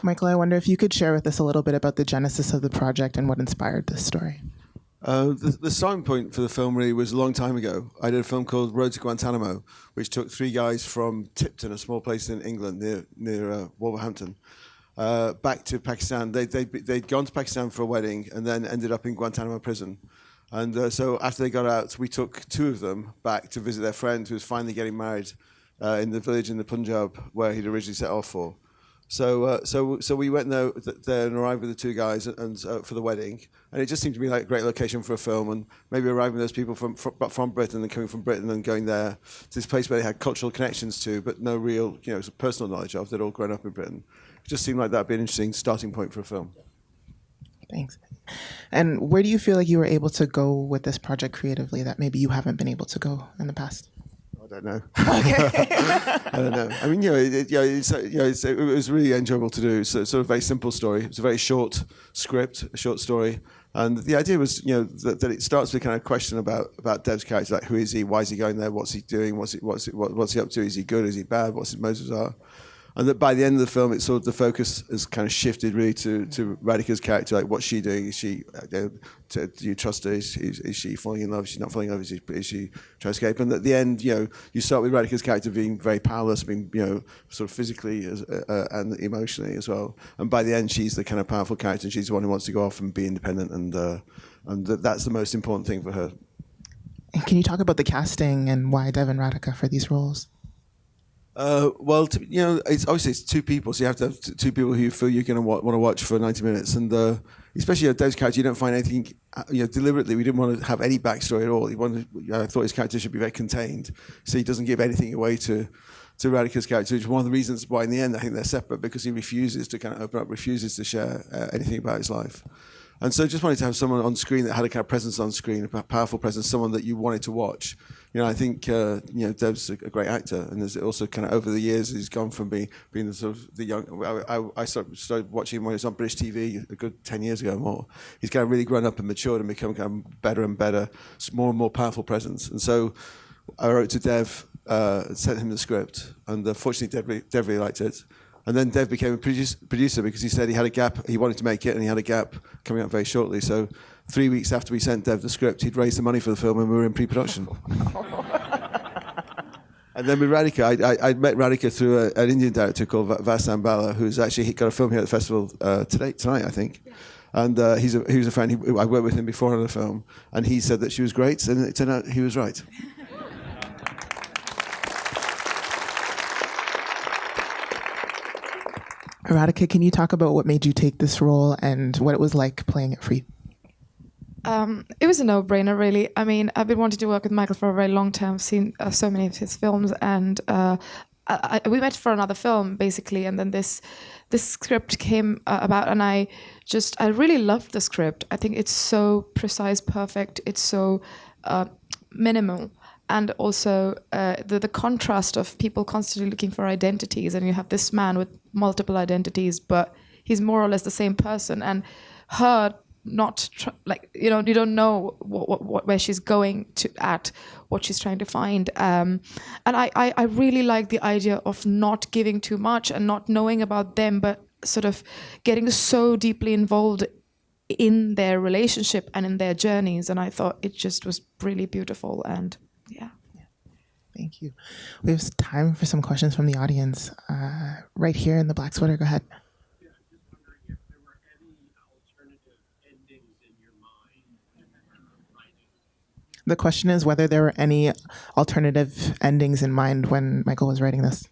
Michael, I wonder if you could share with us a little bit about the genesis of the project and what inspired this story. The starting point for the film really was a long time ago. I did a film called Road to Guantanamo, which took three guys from Tipton, a small place in England near Wolverhampton, back to Pakistan. They'd gone to Pakistan for a wedding and then ended up in Guantanamo prison. And so after they got out, we took two of them back to visit their friend who was finally getting married in the village in the Punjab where he'd originally set off for. So we went there and arrived with the two guys and for the wedding, and it just seemed to be like a great location for a film. And maybe arriving with those people from Britain and coming from Britain and going there to this place where they had cultural connections to, but no real personal knowledge of. They'd all grown up in Britain. It just seemed like that'd be an interesting starting point for a film. Thanks. And where do you feel like you were able to go with this project creatively that maybe you haven't been able to go in the past? I don't know. Okay. I don't know. I mean, it was really enjoyable to do. So it's sort of a very simple story. It's a very short script, a short story. And the idea was, that it starts with kind of question about Dev's character, like who is he, why is he going there, what's he doing, what's he up to, is he good, is he bad, what's his motives are. And that by the end of the film, it's sort of the focus has kind of shifted really to Radhika's character, like what's she doing? Is she? Do you trust her? Is she falling in love? Is she not falling in love? Is she trying to escape? And at the end, you start with Radhika's character being very powerless, being sort of physically and emotionally as well. And by the end, she's the kind of powerful character. And she's the one who wants to go off and be independent, and that's the most important thing for her. And can you talk about the casting and why Dev and Radhika for these roles? Well, it's obviously it's two people, so you have to have two people who you feel you're going to want to watch for 90 minutes. And especially Dev's character, you don't find anything. Deliberately, we didn't want to have any backstory at all. I thought his character should be very contained, so he doesn't give anything away to Radhika's character, which is one of the reasons why in the end I think they're separate, because he refuses to kind of open up, refuses to share anything about his life. And so just wanted to have someone on screen that had a kind of presence on screen, a powerful presence, someone that you wanted to watch. I think Dev's a great actor, and there's also kind of over the years he's gone from being the sort of the young. I started watching him when he was on British TV a good 10 years ago or more. He's kind of really grown up and matured and become kind of better and better, more and more powerful presence. And so I wrote to Dev, sent him the script, and fortunately Dev really liked it. And then Dev became a producer because he said he had a gap, he wanted to make it, and he had a gap coming up very shortly. So 3 weeks after we sent Dev the script, he'd raised the money for the film and we were in pre-production. And then with Radhika, I'd met Radhika through an Indian director called Vasan Bala, who's actually got a film here at the festival tonight, I think. And he was a friend. I worked with him before on a film, and he said that she was great, and it turned out he was right. Radhika, can you talk about what made you take this role and what it was like playing it for you? It was a no-brainer, really. I mean, I've been wanting to work with Michael for a very long time. I've seen so many of his films, and we met for another film, basically, and then this script came about, and I really loved the script. I think it's so precise, perfect. It's so minimal. And also the contrast of people constantly looking for identities, and you have this man with multiple identities, but he's more or less the same person, and her you don't know where she's going what she's trying to find, and I really like the idea of not giving too much and not knowing about them, but sort of getting so deeply involved in their relationship and in their journeys, and I thought it just was really beautiful. And yeah. Thank you. We have time for some questions from the audience. Right here in the black sweater, go ahead. Yeah, I'm just wondering if there were any alternative endings in your mind when you were writing. The question is whether there were any alternative endings in mind when Michael was writing this.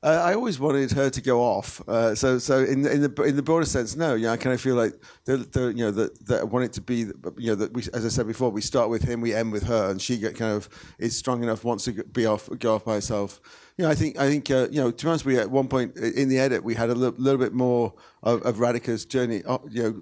I always wanted her to go off. So in the broader sense, no. I kind of feel like that I want it to be that we, as I said before, we start with him, we end with her, and she is strong enough, wants to go off by herself. I think to be honest, we at one point in the edit we had a little bit more of Radhika's journey,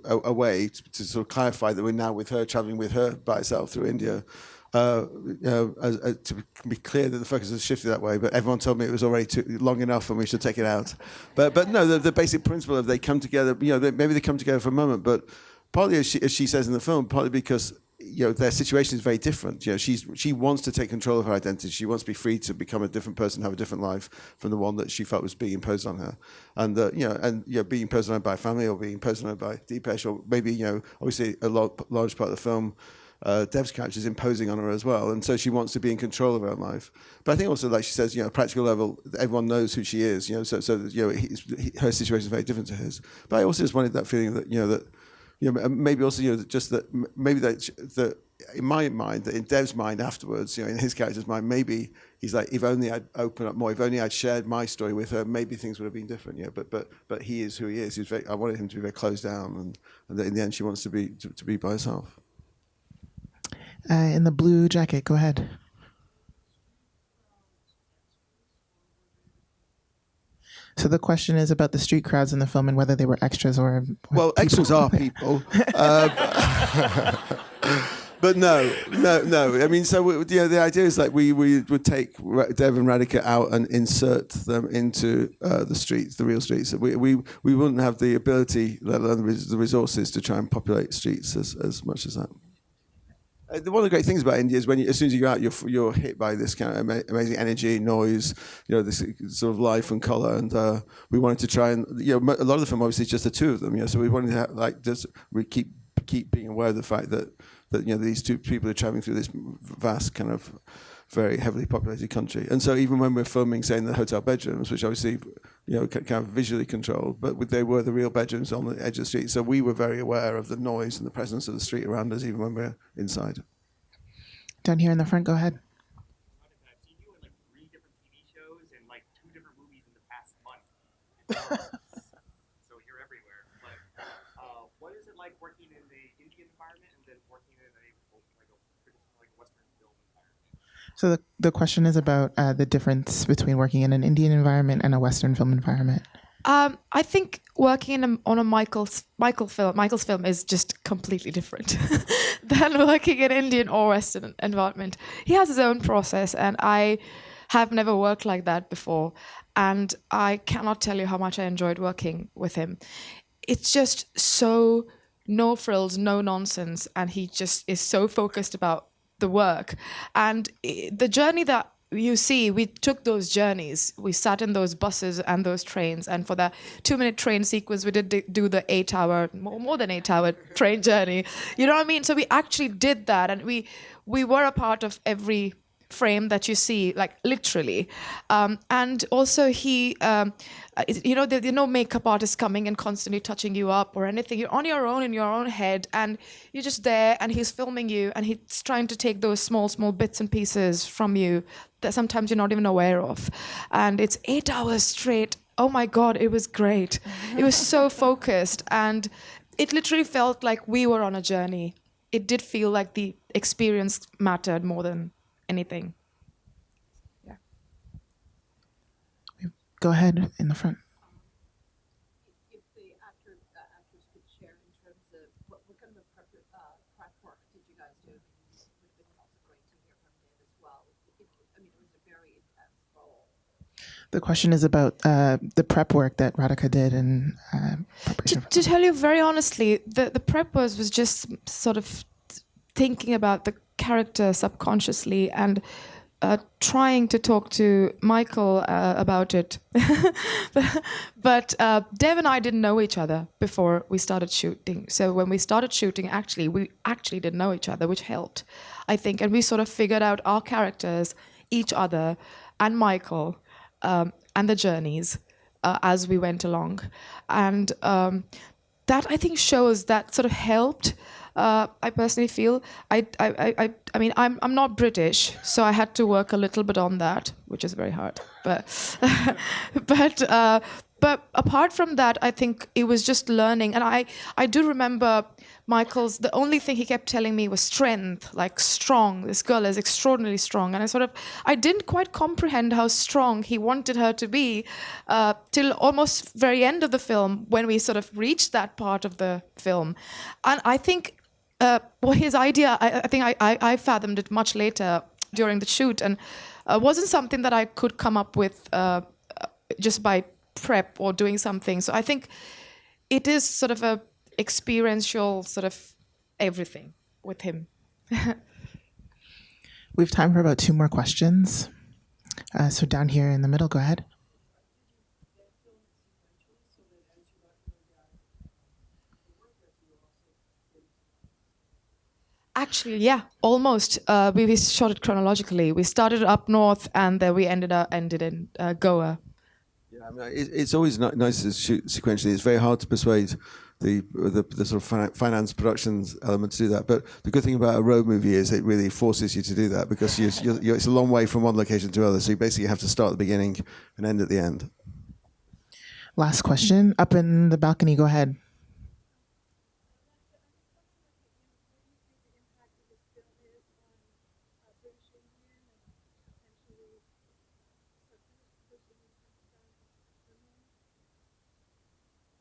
away to sort of clarify that we're now with her, traveling with her by herself through India. To be clear that the focus has shifted that way, but everyone told me it was already too long enough and we should take it out. But no, the basic principle of they come together, maybe they come together for a moment, but partly as she says in the film, partly because their situation is very different. She wants to take control of her identity. She wants to be free to become a different person, have a different life from the one that she felt was being imposed on her, and being imposed on her by family, or being imposed on her by Deepesh, or maybe obviously large part of the film. Dev's character is imposing on her as well, and so she wants to be in control of her own life. But I think also, like she says, practical level, everyone knows who she is. Her situation is very different to his. But I also just wanted that feeling that maybe also just that maybe that in my mind, that in Dev's mind afterwards, in his character's mind, maybe he's like, if only I'd opened up more, if only I'd shared my story with her, maybe things would have been different. But he is who he is. I wanted him to be very closed down, and that in the end she wants to be by herself. In the blue jacket, go ahead. So the question is about the street crowds in the film and whether they were extras or well, people. extras are people. But no. I mean, so the idea is like we would take Dev and Radhika out and insert them into the streets, the real streets. We wouldn't have the ability, let alone the resources, to try and populate streets as much as that. One of the great things about India is as soon as you go out, you're hit by this kind of amazing energy, noise, this sort of life and color. And we wanted to try and a lot of the film obviously is just the two of them. So we wanted to have, we keep being aware of the fact that these two people are traveling through this vast kind of very heavily populated country. And so even when we're filming, say, in the hotel bedrooms, which obviously, kind of visually controlled, but they were the real bedrooms on the edge of the street. So we were very aware of the noise and the presence of the street around us, even when we're inside. Down here in the front, go ahead. I've seen you in like 3 different TV shows and like 2 different movies in the past month. So you're everywhere. But what is it like working in the Indian environment and then working in a Western film environment? So the question is about the difference between working in an Indian environment and a Western film environment. I think working on a Michael's film is just completely different than working in Indian or Western environment. He has his own process, and I have never worked like that before. And I cannot tell you how much I enjoyed working with him. It's just so no frills, no nonsense, and he just is so focused about the work. And the journey that you see, we took those journeys. We sat in those buses and those trains, and for that 2-minute train sequence, we did do the 8-hour, more than 8-hour train journey. You know what I mean? So we actually did that, and we were a part of every frame that you see, like literally. And also he, there are no makeup artists coming and constantly touching you up or anything. You're on your own in your own head, and you're just there, and he's filming you, and he's trying to take those small bits and pieces from you that sometimes you're not even aware of. And it's 8 hours straight. Oh my God, it was great. It was so focused, and it literally felt like we were on a journey. It did feel like the experience mattered more than anything. Yeah. Go ahead in the front. If the actors could share in terms of what kind of a prep work did you guys do? It would be also great to hear from Dave as well. It was a very intense role. The question is about the prep work that Radhika did and To tell you very honestly, the prep was just sort of thinking about the character subconsciously and trying to talk to Michael about it. But Dev and I didn't know each other before we started shooting. So when we started shooting, we actually didn't know each other, which helped, I think. And we sort of figured out our characters, each other, and Michael, and the journeys as we went along. And that, I think, shows that sort of helped. I personally feel I mean I'm not British, so I had to work a little bit on that, which is very hard. But but apart from that, I think it was just learning. And I do remember Michael's. The only thing he kept telling me was strength, like strong. This girl is extraordinarily strong, and I didn't quite comprehend how strong he wanted her to be till almost very end of the film, when we sort of reached that part of the film. And I think. His idea, I think I fathomed it much later during the shoot, and wasn't something that I could come up with just by prep or doing something. So I think it is sort of a experiential sort of everything with him. We have time for about 2 more questions. So down here in the middle, go ahead. Actually, yeah, almost. We shot it chronologically. We started up north, and then we ended in Goa. Yeah, I mean, it's always nice to shoot sequentially. It's very hard to persuade the sort of finance productions element to do that. But the good thing about a road movie is it really forces you to do that because it's a long way from one location to another. So you basically have to start at the beginning and end at the end. Last question. Up in the balcony, go ahead.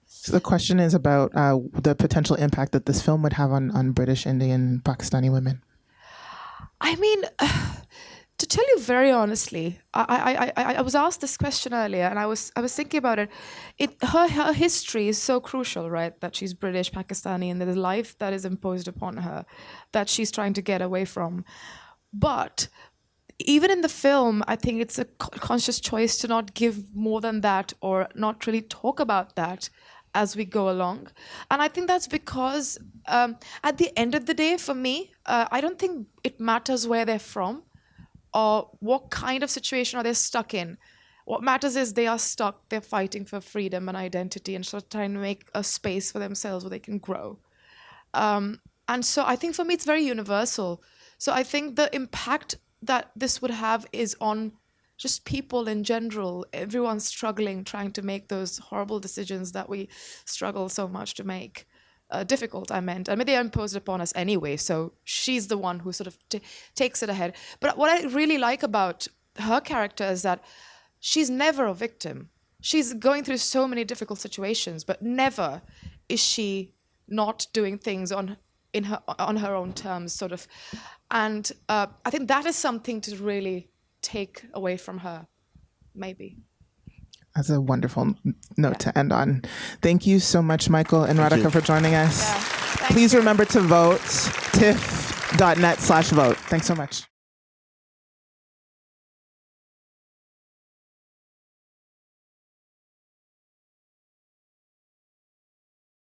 So the question is about the potential impact that this film would have on British, Indian, Pakistani women. I mean, to tell you very honestly, I was asked this question earlier, and I was thinking about it. Her history is so crucial, right? That she's British, Pakistani, and there's a life that is imposed upon her that she's trying to get away from. But even in the film, I think it's a conscious choice to not give more than that or not really talk about that as we go along. And I think that's because at the end of the day, for me, I don't think it matters where they're from or what kind of situation are they stuck in. What matters is they are stuck, they're fighting for freedom and identity and sort of trying to make a space for themselves where they can grow. And so I think for me, it's very universal. So I think the impact that this would have is on just people in general. Everyone's struggling, trying to make those horrible decisions that we struggle so much to make. Difficult, I meant. I mean, they are imposed upon us anyway, so she's the one who sort of takes it ahead. But what I really like about her character is that she's never a victim. She's going through so many difficult situations, but never is she not doing things on her own terms, sort of. And I think that is something to really take away from her, maybe. That's a wonderful note to end on. Thank you so much, Michael and Radhika, for joining us. Yeah. Please remember to vote, tiff.net/vote. Thanks so much.